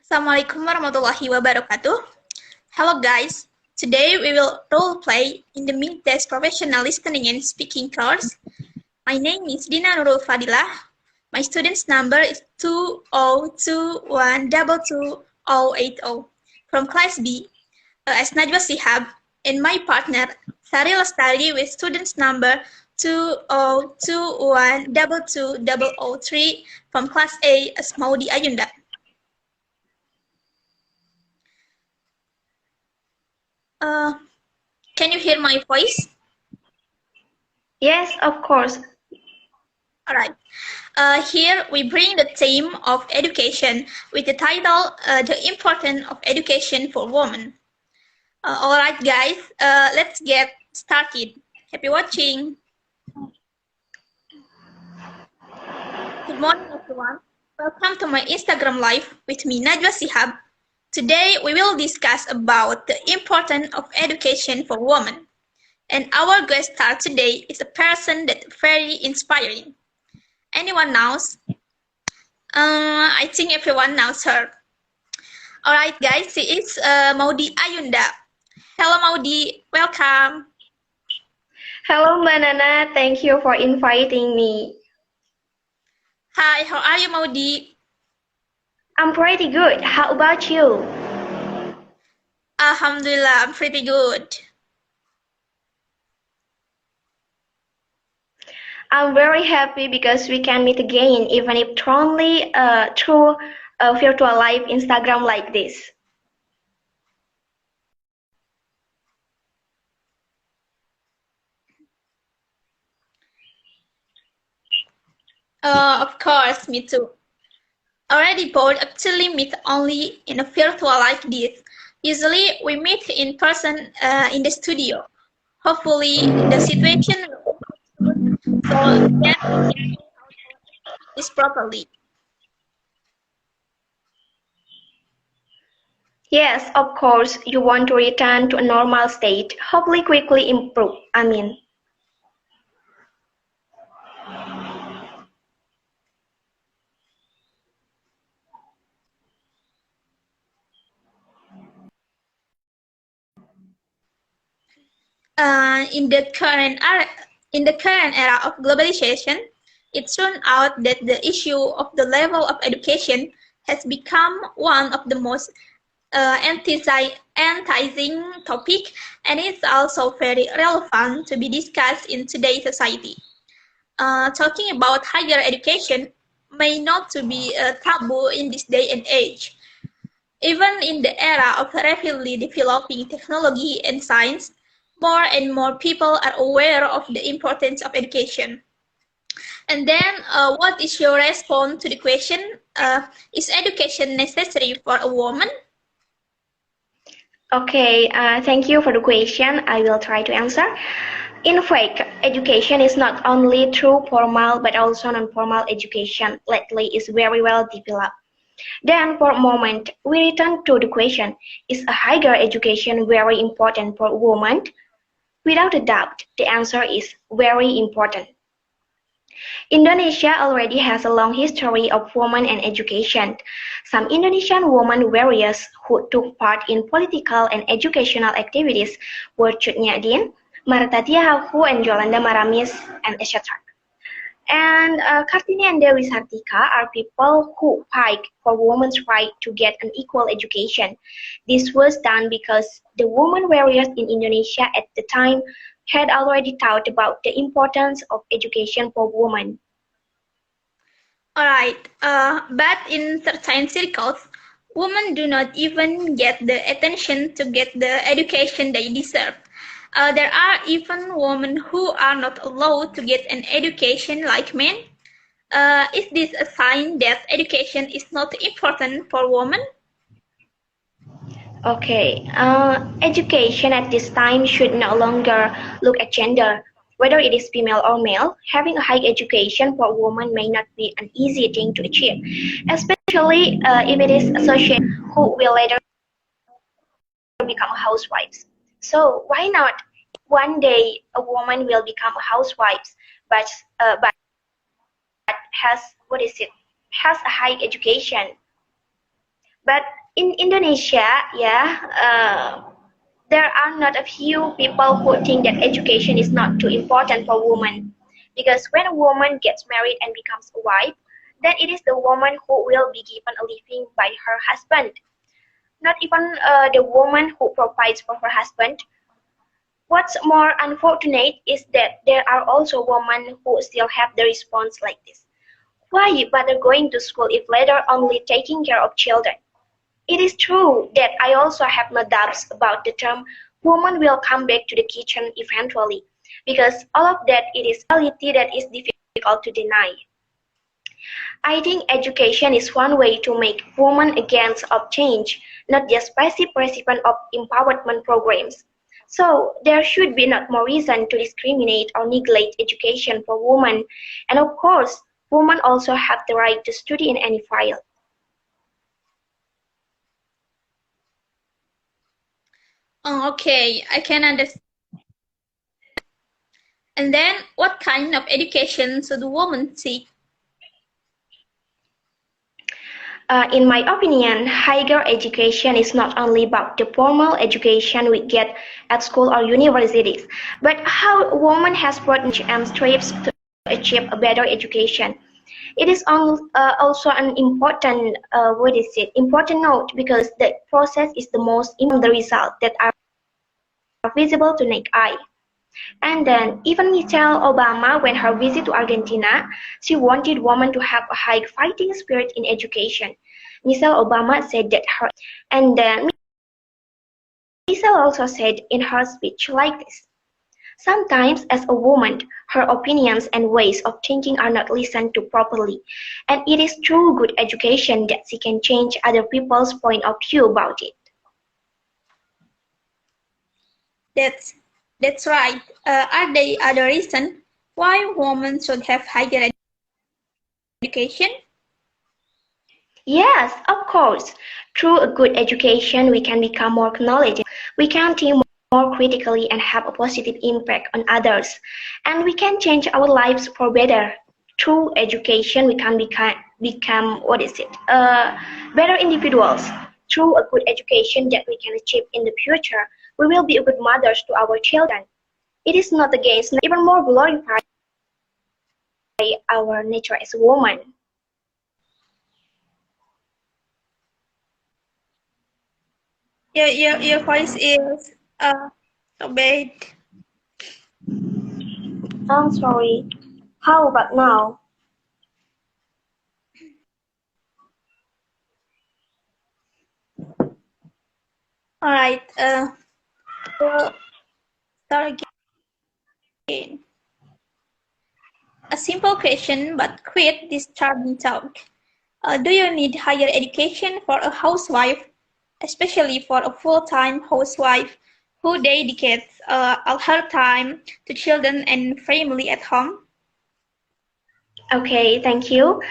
Assalamualaikum warahmatullahi wabarakatuh. Hello guys. Today we will role play in the Midtest Professional Listening and Speaking course. My name is Dina Nurul Fadilah. My student's number is 2021222080 from class B as Najwa Shihab, and my partner Sari with student's number 2021220003 from class A as Maudy Ayunda. Can you hear my voice? Yes, of course. All right. Here we bring the theme of education with the title The Importance of Education for Women. All right, guys, let's get started. Happy watching. Good morning, everyone. Welcome to my Instagram Live with me, Najwa Shihab. Today, we will discuss about the importance of education for women. And our guest star today is a person that's very inspiring. Anyone knows? I think everyone knows her. All right, guys, she is Maudy Ayunda. Hello, Maudy. Welcome. Hello, Banana. Thank you for inviting me. Hi, how are you, Maudy? I'm pretty good. How about you? Alhamdulillah, I'm pretty good. I'm very happy because we can meet again, even if only through a virtual live Instagram like this. Of course, me too. Already both actually meet only in a virtual like this. Usually we meet in person in the studio. Hopefully the situation will improve so then we can this properly. Yes, of course, you want to return to a normal state, hopefully quickly improve. I mean. In the current era of globalization, it turned out that the issue of the level of education has become one of the most enticing topic, and it's also very relevant to be discussed in today's society. Talking about higher education may not to be a taboo in this day and age. Even in the era of rapidly developing technology and science, more and more people are aware of the importance of education. And then, what is your response to the question, is education necessary for a woman? Okay, thank you for the question. I will try to answer. In fact, education is not only through formal but also non-formal education lately is very well developed. Then for a moment, we return to the question, is a higher education very important for women? Without a doubt, the answer is very important. Indonesia already has a long history of women and education. Some Indonesian women warriors who took part in political and educational activities were Cut Nyak Dien, Marta Tiahapu, and Yolanda Maramis, and etc. And Kartini and Dewi Sartika are people who fight for women's right to get an equal education. This was done because the women warriors in Indonesia at the time had already thought about the importance of education for women. Alright, but in certain circles, women do not even get the attention to get the education they deserve. There are even women who are not allowed to get an education like men. Is this a sign that education is not important for women? Okay, education at this time should no longer look at gender. Whether it is female or male, having a high education for women may not be an easy thing to achieve, especially if it is associated who will later become housewives. So why not? One day a woman will become a housewife, but has a high education. But in Indonesia, there are not a few people who think that education is not too important for women. Because when a woman gets married and becomes a wife, then it is the woman who will be given a living by her husband. Not even the woman who provides for her husband. What's more unfortunate is that there are also women who still have the response like this. Why bother going to school if later only taking care of children? It is true that I also have no doubts about the term woman will come back to the kitchen eventually, because all of that it is reality that is difficult to deny. I think education is one way to make women agents of change, not just passive recipients of empowerment programs. So there should be not more reason to discriminate or neglect education for women. And of course, women also have the right to study in any field. Okay, I can understand. And then, what kind of education should women seek? In my opinion, higher education is not only about the formal education we get at school or universities, but how a woman has brought and strives to achieve a better education. It is also an important important note, because the process is the most important, the results that are visible to naked eye. And then even Michelle Obama, when her visit to Argentina, she wanted women to have a high fighting spirit in education. Michelle Obama said that her, and then Michelle also said in her speech like this. Sometimes, as a woman, her opinions and ways of thinking are not listened to properly, and it is through good education that she can change other people's point of view about it. That's right. Are there other reasons why women should have higher education? Yes, of course. Through a good education, we can become more knowledgeable. We can think more critically and have a positive impact on others. And we can change our lives for better. Through education, we can become better individuals. Through a good education that we can achieve in the future, we will be good mothers to our children. It is not against, even more glorify our nature as a woman. Your voice is so bad. I'm sorry. How about now? All right. So start again. A simple question, but quite disturbing talk. Do you need higher education for a housewife, especially for a full-time housewife who dedicates all her time to children and family at home? Okay, thank you.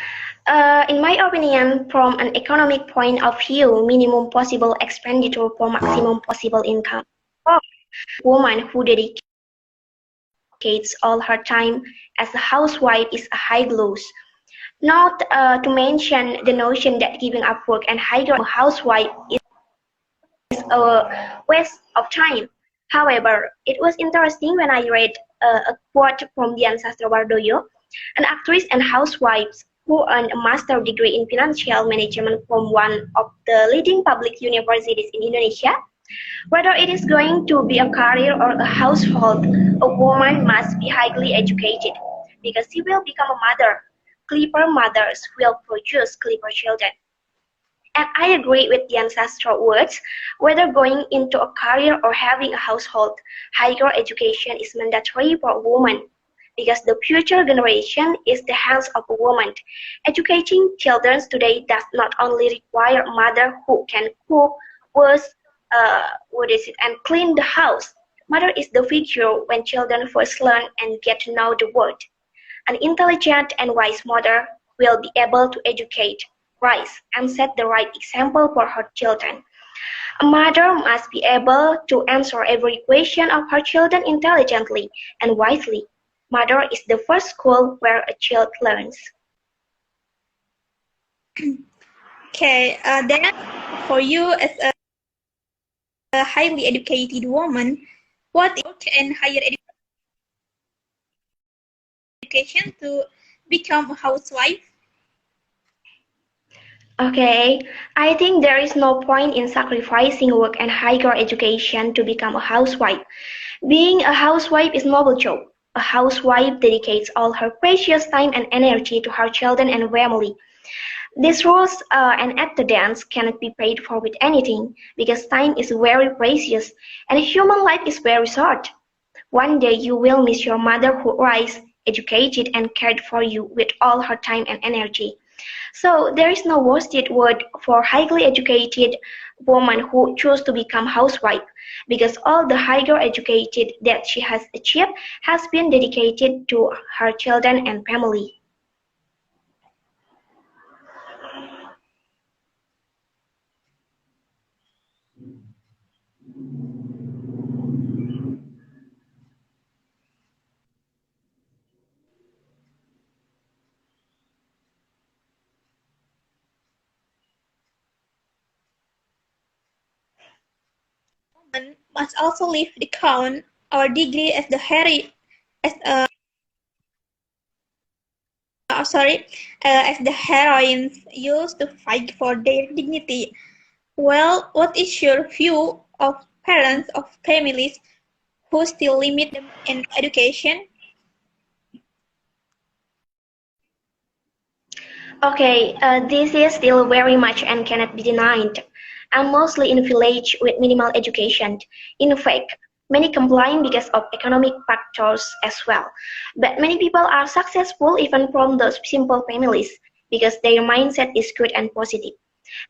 In my opinion, from an economic point of view, minimum possible expenditure for maximum possible income. For a woman who dedicates all her time as a housewife is a high loss. Not to mention the notion that giving up work and hiring a housewife is a waste of time. However, it was interesting when I read a quote from Dian Sastrowardoyo, an actress and housewife who earned a master's degree in financial management from one of the leading public universities in Indonesia. Whether it is going to be a career or a household, a woman must be highly educated, because she will become a mother. Clever mothers will produce clever children. And I agree with Dian Sastra's words, whether going into a career or having a household, higher education is mandatory for a woman, because the future generation is the hands of a woman. Educating children today does not only require a mother who can cook, wash, and clean the house. Mother is the figure when children first learn and get to know the world. An intelligent and wise mother will be able to educate, raise, and set the right example for her children. A mother must be able to answer every question of her children intelligently and wisely. Mother is the first school where a child learns. Okay, then for you as a highly educated woman, what is and higher education to become a housewife? Okay, I think there is no point in sacrificing work and higher education to become a housewife. Being a housewife is noble job. A housewife dedicates all her precious time and energy to her children and family. These roles and at the dance cannot be paid for with anything because time is very precious and human life is very short. One day you will miss your mother who raised, educated and cared for you with all her time and energy. So there is no wasted word for highly educated woman who choose to become housewife because all the higher educated that she has achieved has been dedicated to her children and family. Women must also leave the crown or degree as the as sorry, as the heroines used to fight for their dignity. Well, what is your view of parents of families who still limit them in education? Okay, this is still very much and cannot be denied. I'm mostly in village with minimal education. In fact, many complain because of economic factors as well. But many people are successful even from those simple families because their mindset is good and positive.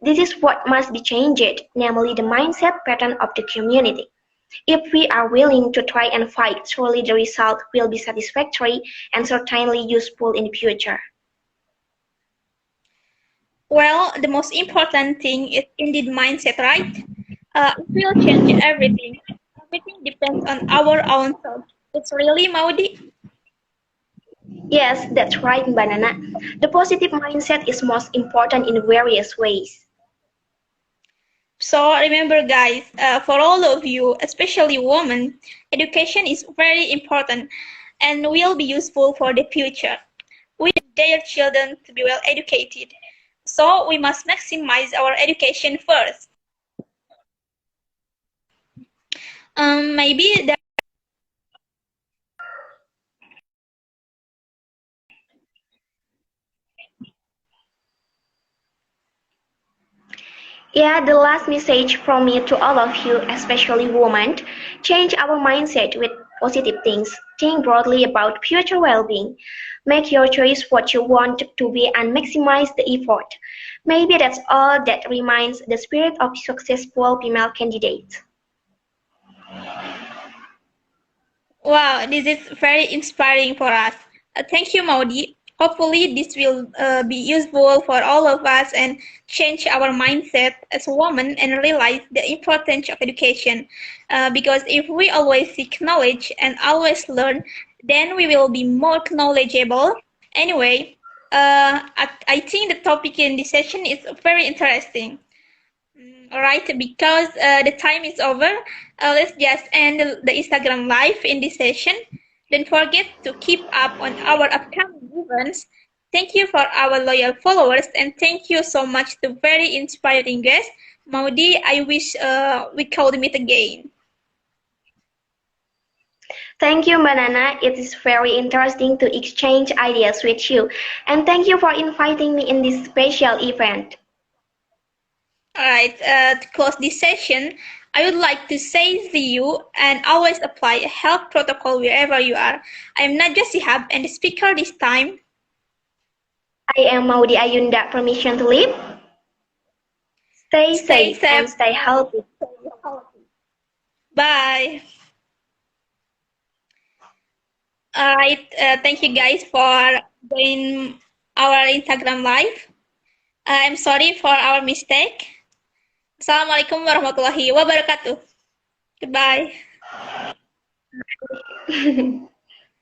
This is what must be changed, namely the mindset pattern of the community. If we are willing to try and fight, surely the result will be satisfactory and certainly useful in the future. Well, the most important thing is indeed mindset, right? It will change everything. Everything depends on our own self. It's really Maudy. Yes, that's right, Banana. The positive mindset is most important in various ways. So remember, guys, for all of you, especially women, education is very important and will be useful for the future. We need their children to be well educated. So we must maximize our education first. Maybe there Yeah, the last message from me to all of you, especially women, change our mindset with positive things. Think broadly about future well-being. Make your choice what you want to be and maximize the effort. Maybe that's all that reminds the spirit of successful female candidates. Wow, this is very inspiring for us. Thank you, Maudy. Hopefully, this will be useful for all of us and change our mindset as a woman and realize the importance of education. Because if we always seek knowledge and always learn, then we will be more knowledgeable. Anyway, I think the topic in this session is very interesting. All right, because the time is over, let's just end the Instagram live in this session. Don't forget to keep up on our upcoming events. Thank you for our loyal followers and thank you so much to very inspiring guests. Maudy, I wish we could meet again. Thank you, Banana. It is very interesting to exchange ideas with you. And thank you for inviting me in this special event. All right, to close this session, I would like to say see you and always apply a health protocol wherever you are. I am Najwa Shihab and the speaker this time. I am Maudy Ayunda. Permission to leave? Stay Stay safe safe. and stay healthy. Bye. All right. Thank you guys for joining our Instagram live. I'm sorry for our mistake. Assalamualaikum warahmatullahi wabarakatuh. Goodbye.